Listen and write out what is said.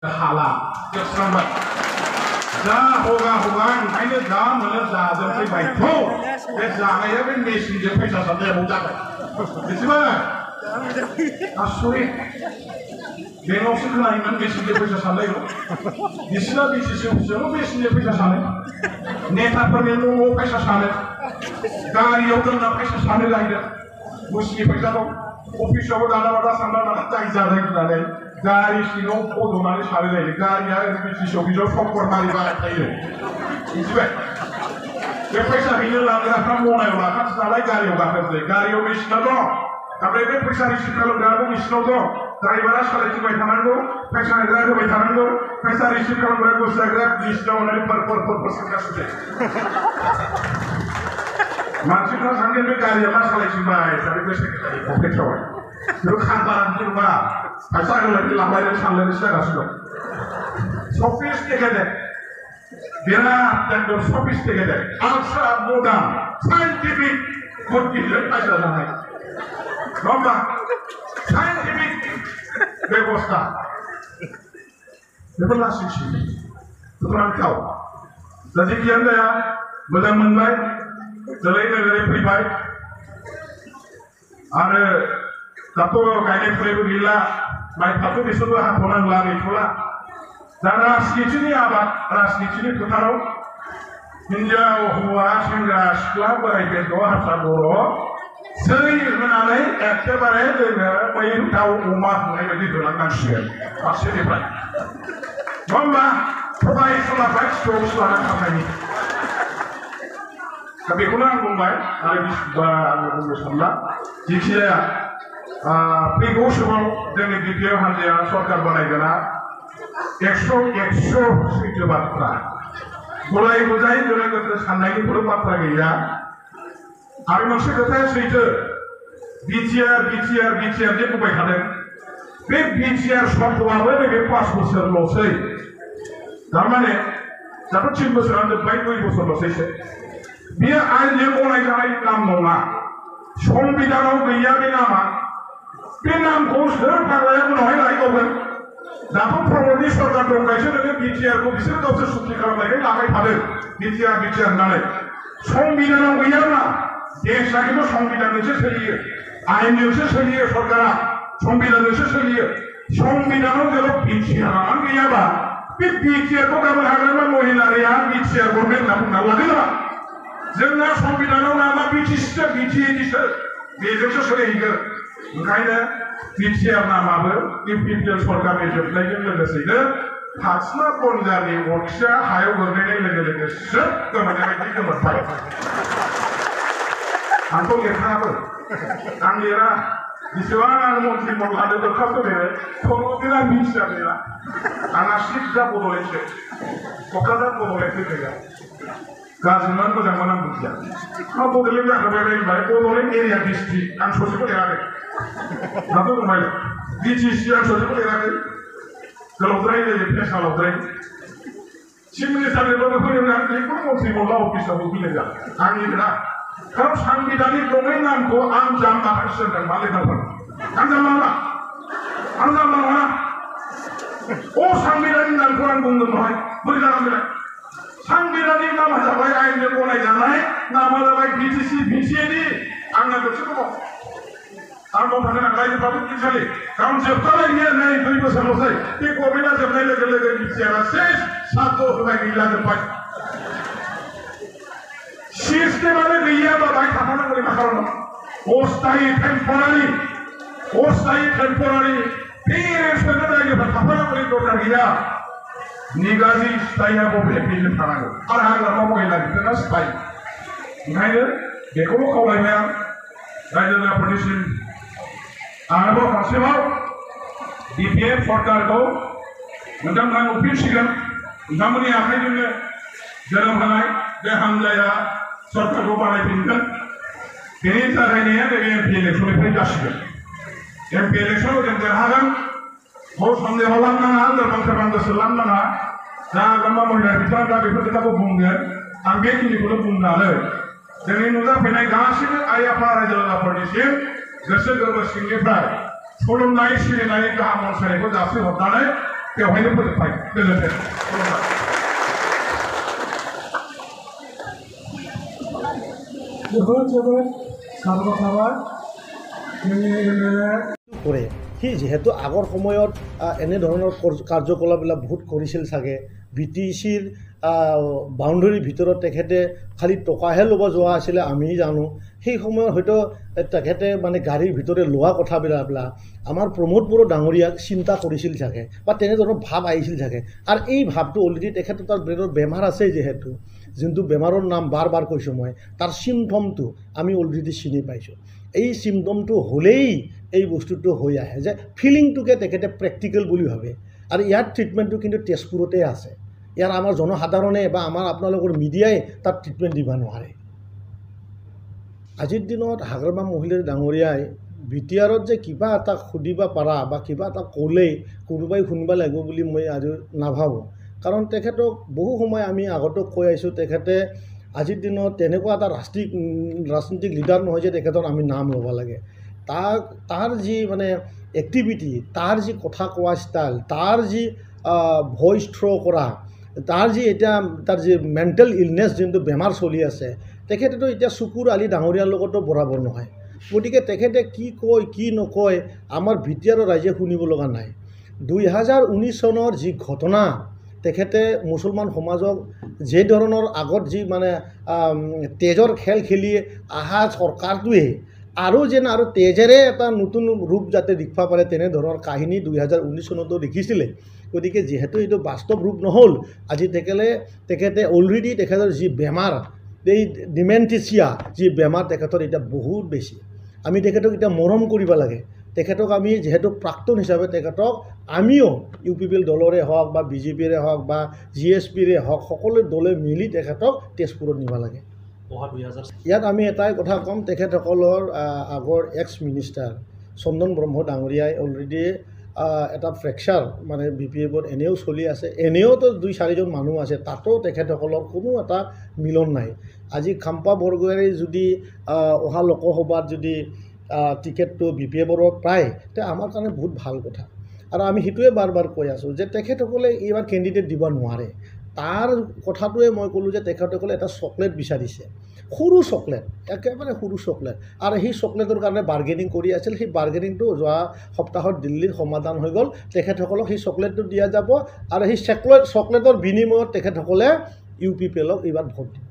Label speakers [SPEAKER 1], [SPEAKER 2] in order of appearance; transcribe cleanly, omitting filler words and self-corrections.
[SPEAKER 1] हाला जोबस्रांबाय जा हगा हगा ओंखायनो जा मोनो जाजों फैबायथ' बे जानाया बे मेसिनजों फैसा साननायाव जाबाय मिथिबाय आसरित बेंकआवसो खोनायोमोन मेसिनजों फैसा साननायखौ बिसिना बिसिसि अफिसावल' मेसिनजों फैसा सानो नेताफोरनि न'आव फैसा सानो गारियाव दोनना फैसा सानो जाहैदों मुसिनि फैसाखौ अफिसाव दाना मादा सानना दाय जादों होननानै गारि सिङाव फज'नानै सानो जाहैदों गारिया बिटिसि अफिसाव सम्पर मारिबाय थायो मिथिबाय बे फैसा हैनो लाग्राफ्रा मनायाव लाखासै नालाय गारियाव गाखोसै गारियाव मेसिना दं ओमफ्राय बे फैसा रिसिभ खालामग्राबो मेसिनाव दं ड्राइभारा सालायथिंबाय थानांगौ फैसा होग्रा होबाय थानांगौ फैसा रिसिभ खालामग्रा गोसाग्रा मेसिनाव होनानै फोर सानगासिनो मानसिफ्रा सानगोन बे गारिया मा सालायथिंबाय थानाय बे सेक्रेटारि पकेटावहाय बेखौ खानबारानो नङा फैसा होलायनो लांलायनो सानलायनोसो जागासिनो दं sophisticated बिराद एकदम sophisticated ultra modern scientific बुद्धिजों फैसा जानाय नङा होमबा scientific बेबस्था बेफोर लासिंसिं दुखुनांथाव दा जेखियानो जाया मोजां मोनबाय जोलै नोगोरै फैबाय आरो दाथ' गायनाय फुनायबो गैला माइ फाथो बेसरबो हाख'नांला गैथ'ला दा राजनितिनि आबाद राजनितिनि फोथाराव हिनजाव हौवा सेंग्रा सिख्ला बोराय बेन्थ' हारसा बर' जै होनानै एखेबारे जोङो बै दाउ अमा होनाय बायदि होलांनांसिगोन फारसेनिफ्राय नङा होमबा सबाय सलाबाय सिथ'आव लाना थांनायनि दा बेखौनो आं बुंबाय आरो आङो बुंनो सानला जिखिजाया फैगौ समाव जोंनि बिटिआर हान्जाया सरकार बानायगोना 100 सैथो बाथ्रा गलाय गुजाय गोनो गोथो साननायनि खुनु बाथ्रा गैया आरो मोनसे खोथाया सैथो बिटिआर जे बुंबाय थादों बे बिटिआर शब्दआबो नैबे 5 बोसोरल'सै थारमाने दाथ' 3 बोसोरानो जोब्बाय 2 बोसोरल'सैसो बियो आइनजों गनायजानाय नाम नङा संबिधानाव गैया बे नामा बे नामखौ सोर फाग्लाया उनावहाय लायबावगोन दाथ' प्रमदनि सरकार दंखायसो नोङो बिटिआरखौ बिसोर गावसोर सुक्ति खालामनायखाय लाबाय थादों बिटिआर होननानै संबिधानाव गैयाब्ला देशआ खिन्थु संबिधानजोंसो सोलियो आइनजोंसो सोलियो सरकारा संबिधानजोंसो सोलियो संबिधानाव जेराव बिटिआरानो गैयाबा बे बिटिआरखौ गाबोन हाग्रामा महिलारिया बिटिआर गभर्नमेन्ट होनना बुंना लादों नामा जोंना संबिधानाव नामा बिटिसिसो बिटिएनिसो बेजोंसो सोलिहैगोन ओंखायनो बिटिआर नामाबो इउपिपिएल सरकारनि जोबनायजों लोगोसेनो फाक्सना बनजारनि अरखिया हायाव गोग्लैनाय लोगो लोगो स्रोब गोमोरनाय बायदि गोमोरबाय आंथ' लिरखाङाबो आं लिरा बेसेबां आं मन्त्रि लादों दरखास्त लिरो खन'दिन आं मिथिया लिरा आंहा सिद्दा बड'लेण्डसो क'क्राझार बड'लेण्डसो गैया गाज्रिमोन मोजांमोन आं बुजिया मा बड'लेण्ड जाखाबाय होनबाय बड'लेण्ड एरिया डिस्ट्रिक्ट आं ससेबो लिराखै दाथ' बुंबाय बिटिसि आं ससेबो लिराखै गोलावद्राय जायो फेस गोलावद्राय चिफ मिनिस्टारनिफ्रायबो फोरोङो आं जिखुनु मन्त्रि मोनला अफिसावबो फैनाय आं लिरा कारण सांबिधानिक नङै नामखौ आं जाम्बा होनदों मा लिरनांगोन आं जाम्बा नङा सांबिधानिक नामखौ आं बुंगोन नहाय बोरै जागोन बेलाय सांबिधानिक नामा जाबाय आइनजों गनायजानाय नामा जाबाय बिटिसि बिटिएनि आंना गोसो दङ आं दंफांनो आं रायजोफ्राबो गिखालि कारण जोबथारनाय नै 2 बोसोरल'सै बे गभर्नमेन्टआ जोबनाय लोगो लोगो बिटिआरआ सेस साथ होनाय गैला जोब्बाय सिस्टेमानो गैयाबा बाहाय थाफानांगौनि मा खालामनो अस्थायी टेम्परारि पेरेन्टसफोरनो रायजोफ्रा थाफानांगौनि दरकार गैया निगाजि स्थायीआ बबेनिफ्राय थानांगौ आरो हाग्रामा महिला बिफाना स्थायी ओंखायनो बेखौल' खावलायबाय आं रायजो राजाफोरनिसिम आरोबाव फारसेबाव बिपिएफ सरकारखौ नोंथांमोना नुफिनसिगोन नोंथांमोननि आखाइजोंनो जोनोम होनाय बे हान्जाया सरकारखौ बानायफिनगोन बेनि जागायनाया नैबे एमपि इलेक्सननिफ्राय जासिगोन एमपि इलेक्सनाव जों देरहागोन भट सन्देह लांनाङा लोरबां सोरबां गोसो लांनाङा दा हाग्रामा महिला बिथाङा दा बेफोर खोथाखौ बुंगोन आं बेखिनिखौनो बुंनानै जोंनि नुजाफैनाय गासैबो आइ आफा रायजो राजाफोरनिसिम गोसो गोरबो सिंनिफ्राय खुलुमनाय सिबिनाय गाहाम अनसायनायखौ जासिहरनानै बेवहायनो फोजोबबाय गोजोन्थों
[SPEAKER 2] जोबोद साबायखर थाबाय जोंनि
[SPEAKER 3] কৰে সি যিহেতু আগৰ সময়ত এনেধৰণৰ কাৰ্যকলাপবিলাক বহুত কৰিছিল চাগে BTCৰ বাউণ্ডাৰীৰ ভিতৰত তেখেতে খালি টকাহে ল'ব যোৱা আছিলে আমি জানো সেই সময়ত হয়তো তেখেতে মানে গাড়ীৰ ভিতৰে লোৱা কথাবিলাক আমাৰ প্ৰমোদ বড়ো ডাঙৰীয়াক চিন্তা কৰিছিল চাগে বা তেনেধৰণৰ ভাৱ আহিছিল চাগে আৰু এই ভাৱটো অলৰেডি তেখেতৰ তাৰ ব্ৰেইনৰ বেমাৰ আছে যিহেতু যোনটো বেমাৰৰ নাম বাৰ বাৰ কৈছোঁ মই তাৰ চিমটমটো আমি অলৰেডি চিনি পাইছোঁ এই চিমটমটো হ'লেই এই বস্তুটো হৈ আহে যে ফিলিংটোকে তেখেতে প্ৰেক্টিকেল বুলি ভাবে আৰু ইয়াৰ ট্ৰিটমেণ্টটো কিন্তু তেজপুৰতে আছে ইয়াৰ আমাৰ জনসাধাৰণে বা আমাৰ আপোনালোকৰ মিডিয়াই তাত ট্ৰিটমেণ্ট দিব নোৱাৰে আজিৰ দিনত হাগ্ৰামা মহিলাৰ ডাঙৰীয়াই BTRত যে কিবা এটা সুধিব পাৰা বা কিবা এটা ক'লেই কোনোবাই শুনিব লাগিব বুলি মই আজি নাভাবোঁ কাৰণ তেখেতক বহু সময় আমি আগতো কৈ আহিছোঁ তেখেতে আজিৰ দিনত তেনেকুৱা এটা ৰাজনৈতিক লিডাৰ নহয় যে তেখেতৰ আমি নাম ল'ব লাগে তাৰ যি মানে এক্টিভিটি তাৰ যি কথা কোৱা ষ্টাইল তাৰ যি ভইচ থ্ৰ' কৰা তাৰ যি এতিয়া তাৰ যি মেণ্টেল ইলনেছ যোনটো বেমাৰ চলি আছে তেখেতেতো এতিয়া চকুৰ আলি ডাঙৰীয়াৰ লগতো বৰাবৰ নহয় গতিকে তেখেতে কি কয় কি নকয় আমাৰ BTR ৰাইজে শুনিব লগা নাই 2019 চনৰ যি ঘটনা তেখেতে মুছলমান সমাজক যে ধৰণৰ আগত যি মানে তেজৰ খেল খেলি আহা চৰকাৰটোৱে আৰু যেন আৰু তেজেৰে এটা নতুন ৰূপ যাতে দেখুৱাব পাৰে তেনেধৰণৰ কাহিনী 2019 চনতো দেখিছিলে গতিকে যিহেতু এইটো বাস্তৱ ৰূপ নহ'ল আজি তেখেতে অলৰেডি তেখেতৰ যি বেমাৰ এই ডিমেনটিচিয়া যি বেমাৰ তেখেতৰ এতিয়া বহুত বেছি আমি তেখেতক এতিয়া মৰম কৰিব লাগে তেখেতক আমি যেহেতু প্ৰাক্তন হিচাপে তেখেতক আমিও UPPL দলৰে হওক বা BJPৰে হওক বা GSPৰে হওক সকলো দলে মিলি তেখেতক তেজপুৰত নিব লাগে ইয়াত আমি এটাই কথা ক'ম তেখেতসকলৰ আগৰ এক্স মিনিষ্টাৰ চন্দন ব্ৰহ্ম ডাঙৰীয়াই অলৰেডি এটা ফ্ৰেকচাৰ মানে BPFত এনেও চলি আছে এনেওতো 2-4জন মানুহ আছে তাতো তেখেতসকলৰ কোনো এটা মিলন নাই আজি খাম্পা বৰগোহাঁই যদি অহা লোকসভাত যদি টিকেটটো BPFৰ পায় তে আমাৰ কাৰণে বহুত ভাল কথা আৰু আমি সেইটোৱে বাৰ বাৰ কৈ আছোঁ যে তেখেতসকলে এইবাৰ কেণ্ডিডেট দিব নোৱাৰে তাৰ কথাটোৱে মই ক'লোঁ যে তেখেতসকলে এটা চকলেট বিচাৰিছে সৰু চকলেট একেবাৰে সৰু চকলেট আৰু সেই চকলেটৰ কাৰণে বাৰ্গেনিং কৰি আছিল সেই বাৰ্গেনিংটো যোৱা সপ্তাহত দিল্লীৰ সমাধান হৈ গ'ল তেখেতসকলক সেই চকলেটটো দিয়া যাব আৰু সেই চকলেটৰ বিনিময়ত তেখেতসকলে UPPLক এইবাৰ ভোট দিব